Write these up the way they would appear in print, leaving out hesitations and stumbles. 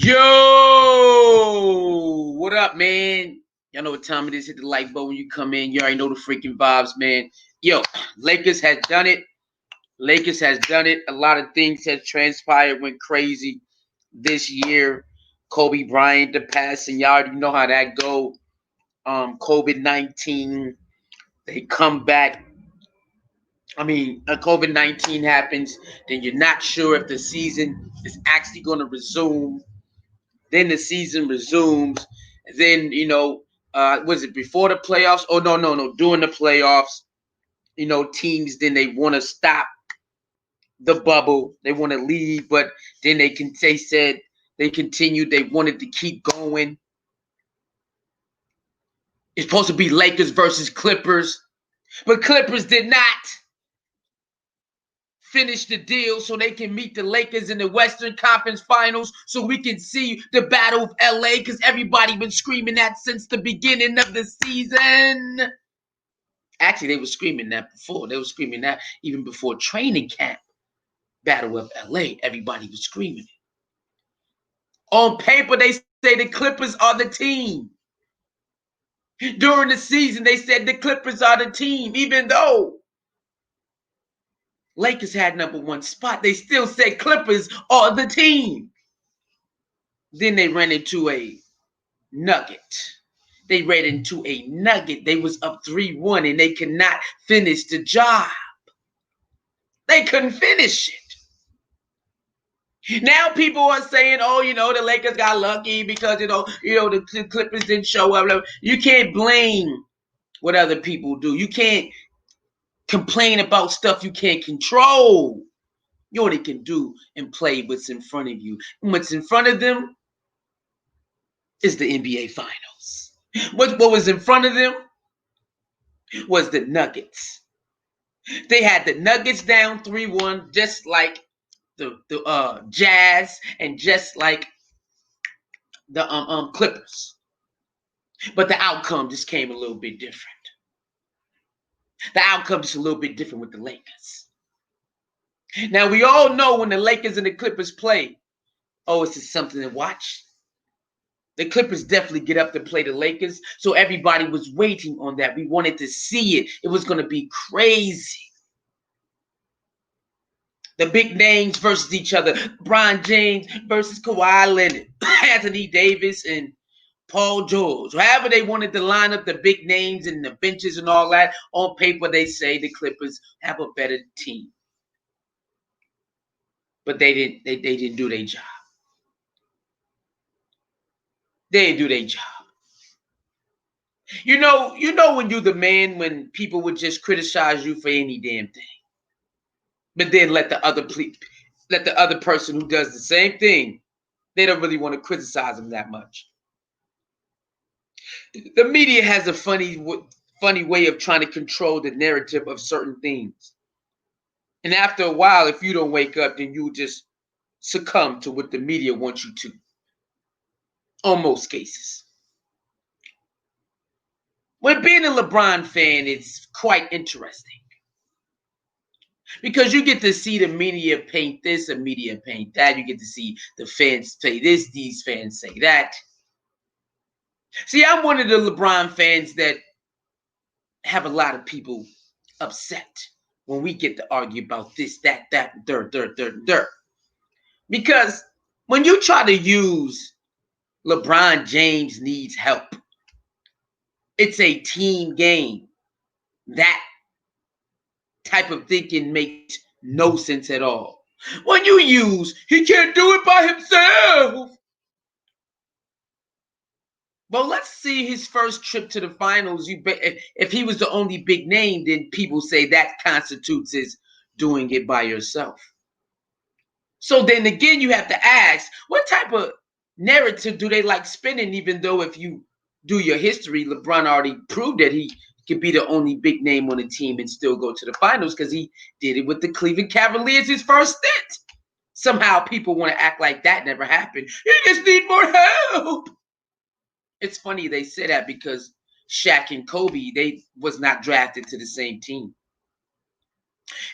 Yo, what up, man? Y'all know what time it is. Hit the like button when you come in. You already know the freaking vibes, man. Yo, Lakers has done it. Lakers has done it. A lot of things has transpired, went crazy this year. Kobe Bryant, the passing. Y'all already know how that go. COVID-19. They come back. COVID-19 happens. Then you're not sure if the season is actually going to resume. Then the season resumes. Then, was it before the playoffs? Oh, no. During the playoffs, teams, then they want to stop the bubble. They want to leave, but then they said they continued. They wanted to keep going. It's supposed to be Lakers versus Clippers, but Clippers did not finish the deal so they can meet the Lakers in the Western Conference Finals so we can see the Battle of LA, because everybody been screaming that since the beginning of the season. Actually, they were screaming that before. They were screaming that even before training camp. Battle of LA, everybody was screaming it. On paper, they say the Clippers are the team. During the season, they said the Clippers are the team, even though Lakers had number one spot. They still said Clippers are the team. Then they ran into a nugget. They ran into a nugget. They was up 3-1 and they could not finish the job. They couldn't finish it. Now people are saying, oh, the Lakers got lucky because, the Clippers didn't show up. You can't blame what other people do. You can't complain about stuff you can't control. You only can do and play what's in front of you. And what's in front of them is the NBA Finals. What was in front of them was the Nuggets. They had the Nuggets down 3-1, just like the Jazz and just like the Clippers. But the outcome just came a little bit different. The outcome is a little bit different with the Lakers. Now, we all know when the Lakers and the Clippers play, oh, it's just something to watch. The Clippers definitely get up to play the Lakers, so everybody was waiting on that. We wanted to see it. It was going to be crazy. The big names versus each other. LeBron James versus Kawhi Leonard, Anthony Davis, and Paul George. However they wanted to line up the big names and the benches and all that, on paper they say the Clippers have a better team. But they didn't do their job. They didn't do their job. You know when you're the man, when people would just criticize you for any damn thing. But then let the other person who does the same thing, they don't really want to criticize them that much. The media has a funny way of trying to control the narrative of certain things. And after a while, if you don't wake up, then you just succumb to what the media wants you to. On most cases. When being a LeBron fan, it's quite interesting. Because you get to see the media paint this, the media paint that. You get to see the fans say this, these fans say that. See, I'm one of the LeBron fans that have a lot of people upset when we get to argue about this, that, dirt. Because when you try to use LeBron James needs help, it's a team game. That type of thinking makes no sense at all. When you use, he can't do it by himself. Well, let's see his first trip to the finals. If he was the only big name, then people say that constitutes his doing it by yourself. So then again, you have to ask, what type of narrative do they like spinning, even though if you do your history, LeBron already proved that he could be the only big name on the team and still go to the finals because he did it with the Cleveland Cavaliers his first stint. Somehow people want to act like that never happened. You just need more help. It's funny they say that because Shaq and Kobe, they was not drafted to the same team.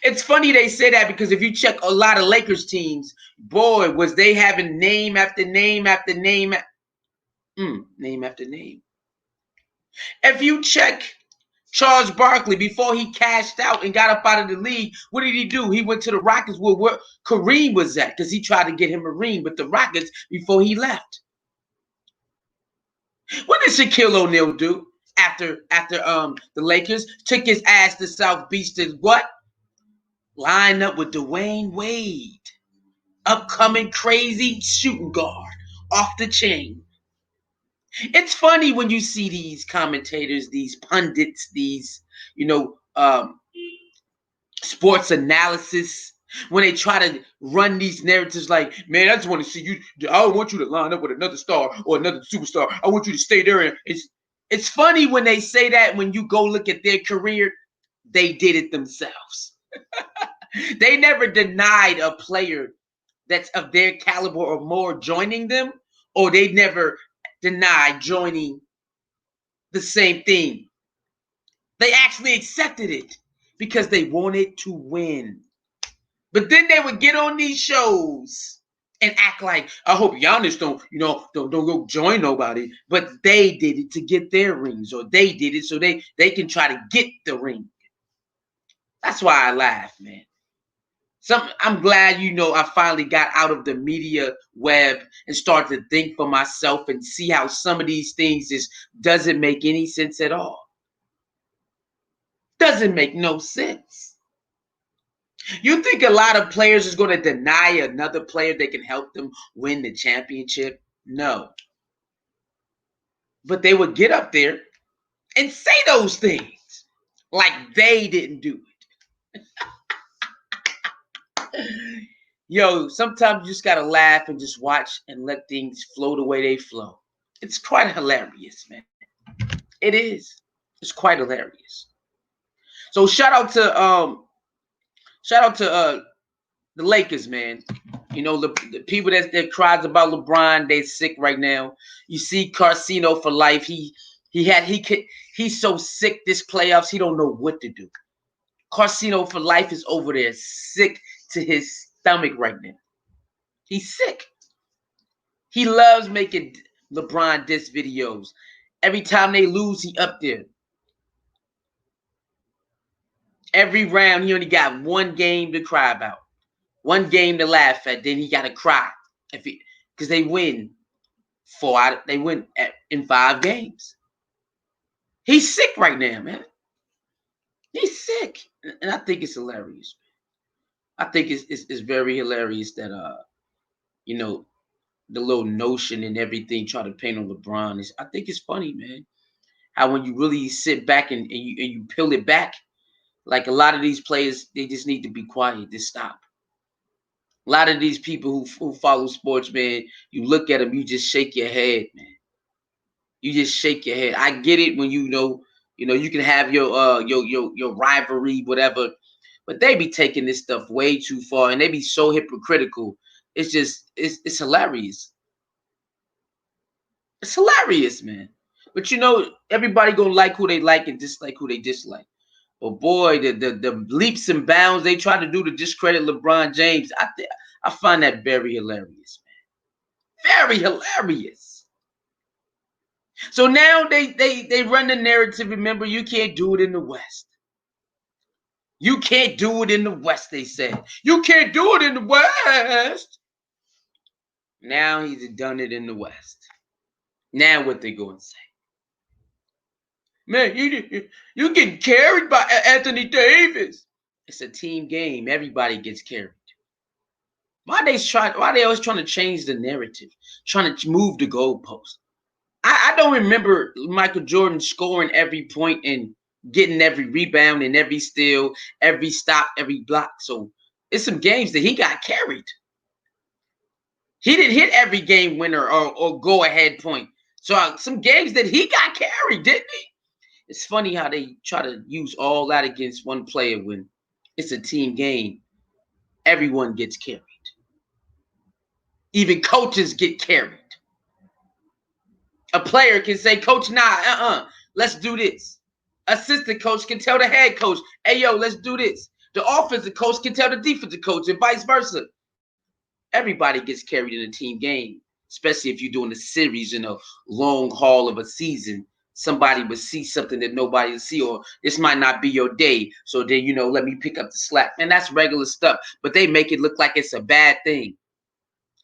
It's funny they say that because if you check a lot of Lakers teams, boy, was they having name after name after name, name after name. If you check Charles Barkley before he cashed out and got up out of the league, what did he do? He went to the Rockets where Kareem was at because he tried to get him a ring with the Rockets before he left. What did Shaquille O'Neal do after the Lakers? Took his ass to South Beach to what? Line up with Dwayne Wade. Upcoming crazy shooting guard. Off the chain. It's funny when you see these commentators, these pundits, these, sports analysis, when they try to run these narratives like, man, I just want to see you. I don't want you to line up with another star or another superstar. I want you to stay there. And it's funny when they say that. When you go look at their career, they did it themselves. They never denied a player that's of their caliber or more joining them, or they never denied joining the same thing. They actually accepted it because they wanted to win. But then they would get on these shows and act like, I hope Giannis don't go join nobody. But they did it to get their rings, or they did it so they can try to get the ring. That's why I laugh, man. I'm glad, I finally got out of the media web and started to think for myself and see how some of these things just doesn't make any sense at all. Doesn't make no sense. You think a lot of players is going to deny another player that can help them win the championship? No. But they would get up there and say those things like they didn't do it. Yo, sometimes you just got to laugh and just watch and let things flow the way they flow. It's quite hilarious, man. It is. It's quite hilarious. So shout out to the Lakers, man. The people that cries about LeBron, they sick right now. You see Casino for life. He's so sick this playoffs, he don't know what to do. Casino for life is over there sick to his stomach right now. He's sick. He loves making LeBron diss videos. Every time they lose, he up there. Every round, he only got one game to cry about. One game to laugh at, then he got to cry because they win in 5 games. He's sick right now, man. He's sick, and I think it's hilarious. I think it's very hilarious that the little notion and everything try to paint on LeBron I think it's funny, man. How when you really sit back and you peel it back, like a lot of these players, they just need to be quiet. Just stop. A lot of these people who follow sports, man, you look at them, you just shake your head, man. You just shake your head. I get it when you can have your rivalry, whatever, but they be taking this stuff way too far, and they be so hypocritical. It's hilarious. It's hilarious, man. But everybody gonna like who they like and dislike who they dislike. But boy, the leaps and bounds they try to do to discredit LeBron James, I find that very hilarious, man. Very hilarious. So now they run the narrative. Remember, you can't do it in the West. You can't do it in the West, they said. You can't do it in the West. Now he's done it in the West. Now what they going to say? Man, you getting carried by Anthony Davis. It's a team game. Everybody gets carried. Why they always trying to change the narrative, trying to move the goalpost? I don't remember Michael Jordan scoring every point and getting every rebound and every steal, every stop, every block. So it's some games that he got carried. He didn't hit every game winner or go ahead point. So some games that he got carried, didn't he? It's funny how they try to use all that against one player when it's a team game. Everyone gets carried. Even coaches get carried. A player can say, Coach, let's do this. Assistant coach can tell the head coach, hey, yo, let's do this. The offensive coach can tell the defensive coach and vice versa. Everybody gets carried in a team game, especially if you're doing a series in a long haul of a season. Somebody would see something that nobody will see, or this might not be your day. So then, let me pick up the slack. Man, that's regular stuff. But they make it look like it's a bad thing.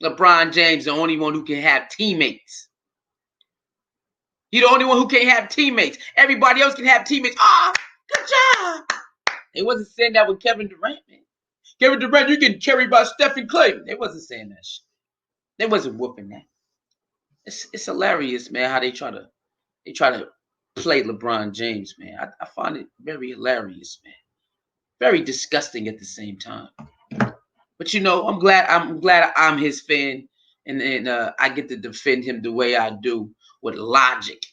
LeBron James, the only one who can have teammates. He's the only one who can't have teammates. Everybody else can have teammates. Good job. They wasn't saying that with Kevin Durant, man. Kevin Durant, you get carried by Stephen Clay. They wasn't saying that shit. They wasn't whooping that. It's hilarious, man, how they try to play LeBron James, man. I find it very hilarious, man. Very disgusting at the same time. But I'm glad I'm his fan, and I get to defend him the way I do with logic,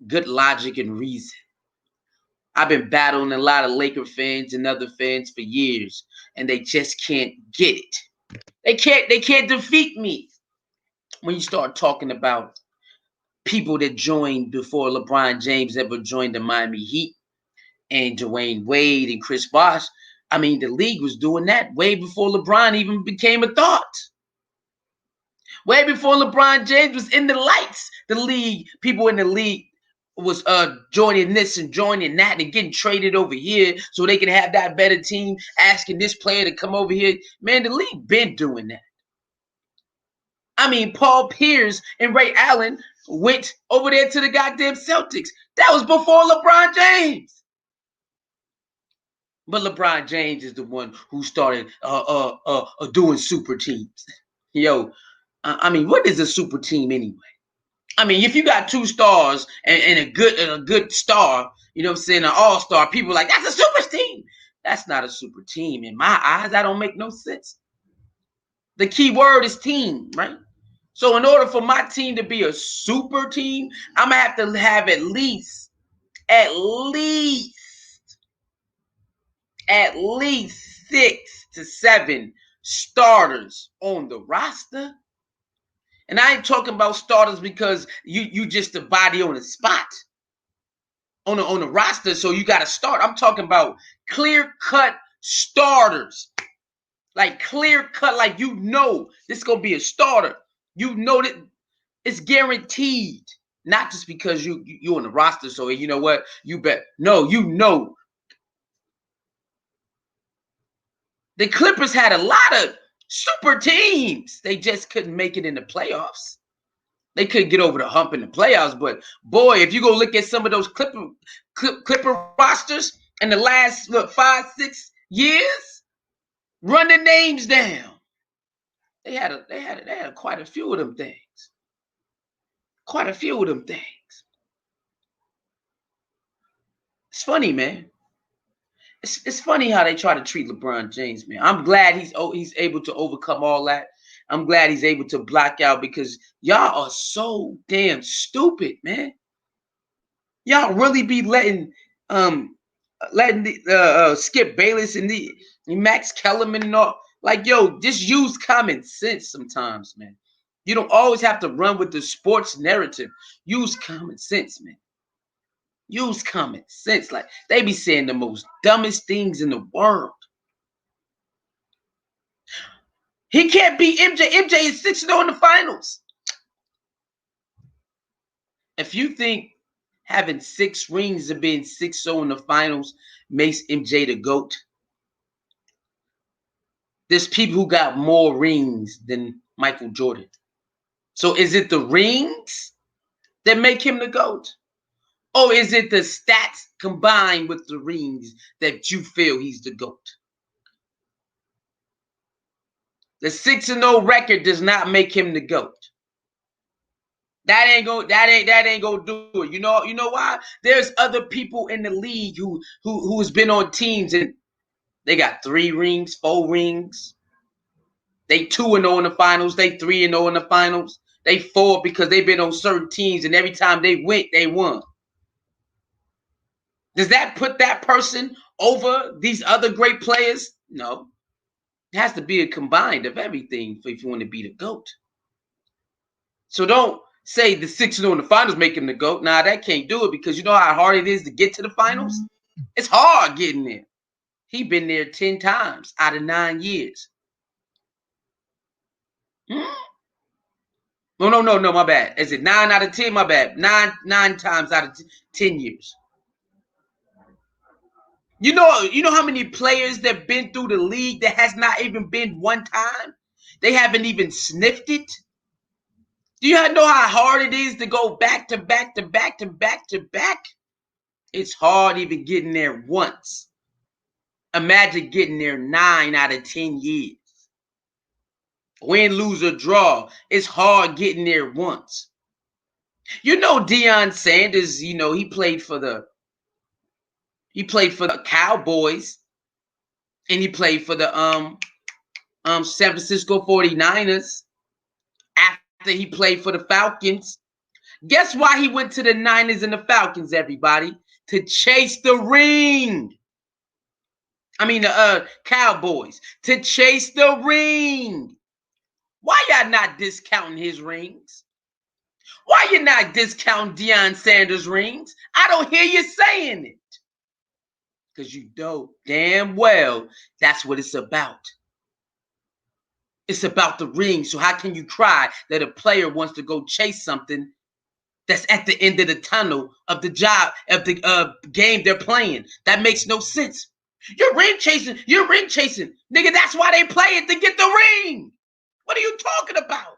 good logic and reason. I've been battling a lot of Laker fans and other fans for years, and they just can't get it. They can't defeat me. When you start talking about people that joined before LeBron James ever joined the Miami Heat, and Dwayne Wade and Chris Bosh, I mean, the league was doing that way before LeBron even became a thought. Way before LeBron James was in the lights, people in the league was joining this and joining that and getting traded over here so they can have that better team, asking this player to come over here. Man, the league been doing that. I mean, Paul Pierce and Ray Allen went over there to the goddamn Celtics. That was before LeBron James. But LeBron James is the one who started doing super teams. Yo, I mean, what is a super team anyway? I mean, if you got two stars and a good star, you know what I'm saying, an all-star, people are like, that's a super team. That's not a super team. In my eyes, that don't make no sense. The key word is team, right? So in order for my team to be a super team, I'm going to have at least 6 to 7 starters on the roster. And I ain't talking about starters because you just a body on a spot on the roster, so you got to start. I'm talking about clear-cut starters. Like clear-cut, like this is going to be a starter. That it's guaranteed. Not just because you're on the roster, so you know what? You bet. No, The Clippers had a lot of super teams. They just couldn't make it in the playoffs. They couldn't get over the hump in the playoffs. But boy, if you go look at some of those Clipper rosters in the last 5-6 years, run the names down. They had quite a few of them things. Quite a few of them things. It's funny, man. It's funny how they try to treat LeBron James, man. I'm glad he's able to overcome all that. I'm glad he's able to block out because y'all are so damn stupid, man. Y'all really be letting Skip Bayless and the Max Kellerman and all, like, yo, just use common sense sometimes, man. You don't always have to run with the sports narrative. Use common sense, man. Use common sense. Like, they be saying the most dumbest things in the world. He can't beat MJ. MJ is 6-0 in the finals. If you think having 6 rings and being 6-0 in the finals makes MJ the GOAT, there's people who got more rings than Michael Jordan. So is it the rings that make him the GOAT? Or is it the stats combined with the rings that you feel he's the GOAT? The 6-0 record does not make him the GOAT. That ain't gonna do it. You know why? There's other people in the league who's been on teams and they got 3 rings, 4 rings. They 2-0 in the finals. They 3-0 in the finals. They 4 because they've been on certain teams and every time they went, they won. Does that put that person over these other great players? No. It has to be a combined of everything if you want to be the GOAT. So don't say the 6-0 in the finals make him the GOAT. Nah, that can't do it because you know how hard it is to get to the finals? It's hard getting there. He been there 10 times out of 9 years. Hmm? No, my bad. Is it 9 out of 10? My bad. Nine times out of 10 years. You know how many players that been through the league that has not even been one time? They haven't even sniffed it. Do you know how hard it is to go back to back to back to back to back? It's hard even getting there once. Imagine getting there 9 out of 10 years. Win, lose, or draw. It's hard getting there once. You know Deion Sanders, he played for the Cowboys, and he played for the San Francisco 49ers after he played for the Falcons. Guess why he went to the Niners and the Falcons, everybody? To chase the ring. I mean the Cowboys. To chase the ring. Why y'all not discounting his rings? Why you not discounting Deion Sanders' rings? I don't hear you saying it. Because you know damn well that's what it's about. It's about the ring. So how can you cry that a player wants to go chase something that's at the end of the tunnel of the job, of the game they're playing? That makes no sense. You're ring chasing. Nigga, that's why they play it, to get the ring. What are you talking about?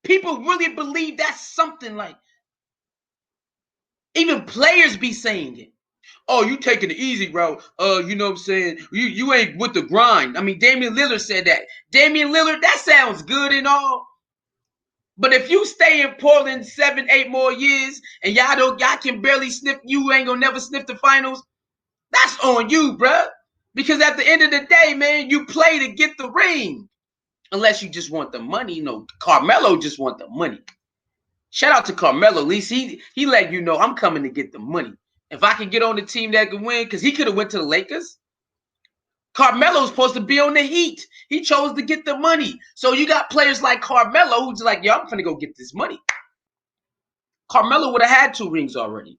People really believe that's something like, even players be saying it. Oh, you taking the easy route. You know what I'm saying? You ain't with the grind. I mean, Damian Lillard said that. Damian Lillard, that sounds good and all. But if you stay in Portland 7, 8 more years and y'all can barely sniff, you ain't gonna never sniff the finals, that's on you, bruh. Because at the end of the day, man, you play to get the ring. Unless you just want the money. Carmelo just want the money. Shout out to Carmelo. At least he let you know, I'm coming to get the money. If I can get on the team that can win, because he could have went to the Lakers. Carmelo's supposed to be on the Heat. He chose to get the money. So you got players like Carmelo who's like, yo, I'm finna go get this money. Carmelo would have had 2 rings already.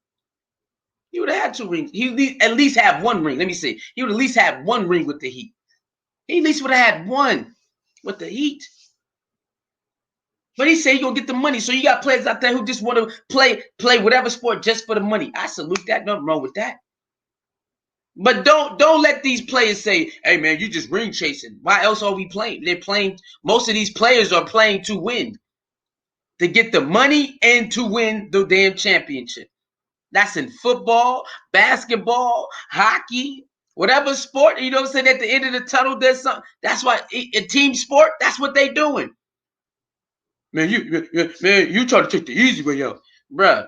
He would have had 2 rings. He at least have 1 ring. Let me see. He would at least have 1 ring with the Heat. He at least would have had 1 with the Heat. But he said he gonna get the money. So you got players out there who just want to play whatever sport just for the money. I salute that. Nothing wrong with that. But don't let these players say, hey man, you just ring chasing. Why else are we playing? They're playing, most of these players are playing to win. To get the money and to win the damn championship. That's in football, basketball, hockey, whatever sport, you know what I'm saying? At the end of the tunnel, there's something. That's why a team sport, that's what they doing. Man, you try to take the easy way out. Bruh,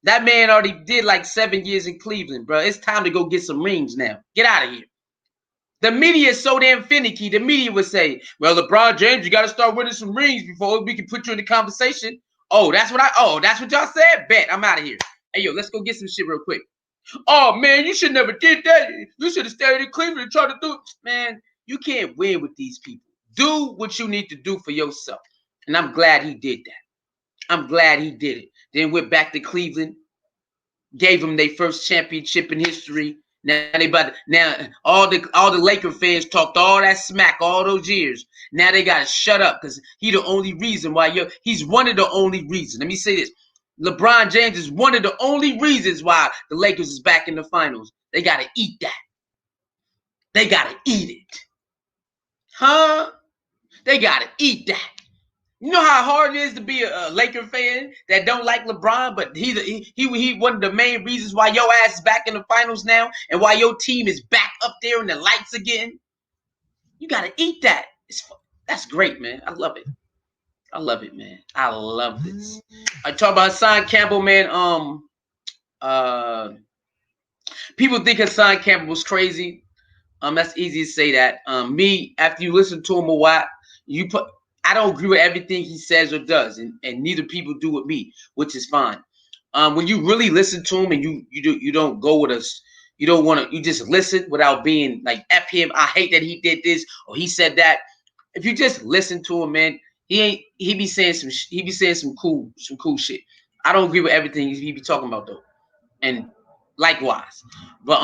that man already did like 7 years in Cleveland, bro. It's time to go get some rings now. Get out of here. The media is so damn finicky. The media would say, well, LeBron James, you got to start winning some rings before we can put you in the conversation. Oh, that's what y'all said? Bet. I'm out of here. Hey, yo, let's go get some shit real quick. Oh, man, you should never did that. You should have stayed in Cleveland and tried to do it. Man, you can't win with these people. Do what you need to do for yourself. And I'm glad he did that. I'm glad he did it. Then went back to Cleveland, gave them their first championship in history. Now all the Laker fans talked all that smack all those years. Now they gotta shut up because he's the only reason why he's one of the only reasons. Let me say this. LeBron James is one of the only reasons why the Lakers is back in the finals. They gotta eat that. They gotta eat it. Huh? They gotta eat that. You know how hard it is to be a Laker fan that don't like LeBron, but he one of the main reasons why your ass is back in the finals now and why your team is back up there in the lights again. You gotta eat that. That's great, man. I love it. I love it, man. I love this. I talk about Hassan Campbell, man. People think Hassan Campbell was crazy. That's easy to say that. Me, after you listen to him a while, I don't agree with everything he says or does, and neither people do with me, which is fine. When you really listen to him and you don't go with us, you don't want to, you just listen without being like F him. I hate that he did this or he said that. If you just listen to him, man, he be saying some cool shit. I don't agree with everything he be talking about though, and likewise, but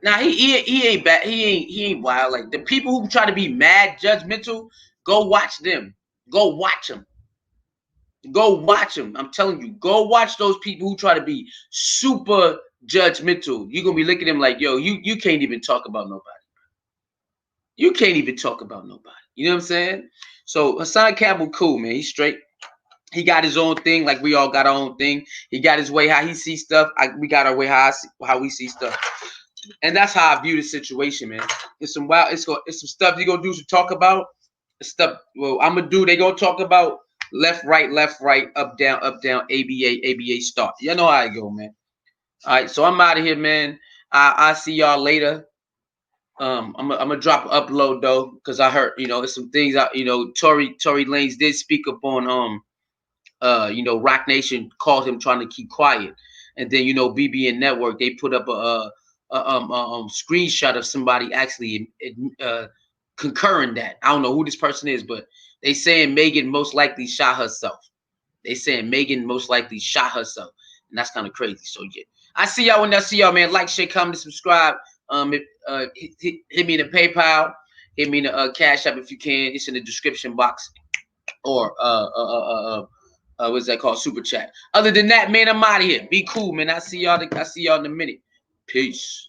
Now he ain't bad. He ain't wild. Like the people who try to be mad, judgmental, go watch them. Go watch them. Go watch them. I'm telling you, go watch those people who try to be super judgmental. You're gonna be looking at them like, yo, you can't even talk about nobody. You can't even talk about nobody. You know what I'm saying? So Hassan Campbell, cool, man. He's straight. He got his own thing, like we all got our own thing. He got his way how he sees stuff. We got our way how we see stuff, and that's how I view the situation, man. It's some wild. It's some stuff you gonna do to talk about. It's stuff. Well, I'm gonna do. They gonna talk about left, right, up, down, ABA, start. You know how I go, man. All right, so I'm out of here, man. I see y'all later. I'm gonna drop an upload though, because I heard there's some things Tory Lanez did speak up on Rock Nation called him trying to keep quiet, and then BBN Network they put up a screenshot of somebody actually concurring that. I don't know who this person is, but they saying Megan most likely shot herself. They saying Megan most likely shot herself, and that's kind of crazy. So yeah, I see y'all when I see y'all, man. Like, share, comment, subscribe. Hit me in the PayPal, hit me in the Cash App if you can. It's in the description box, or what's that called? Super chat. Other than that, man, I'm out of here. Be cool, man. I see y'all in a minute. Peace.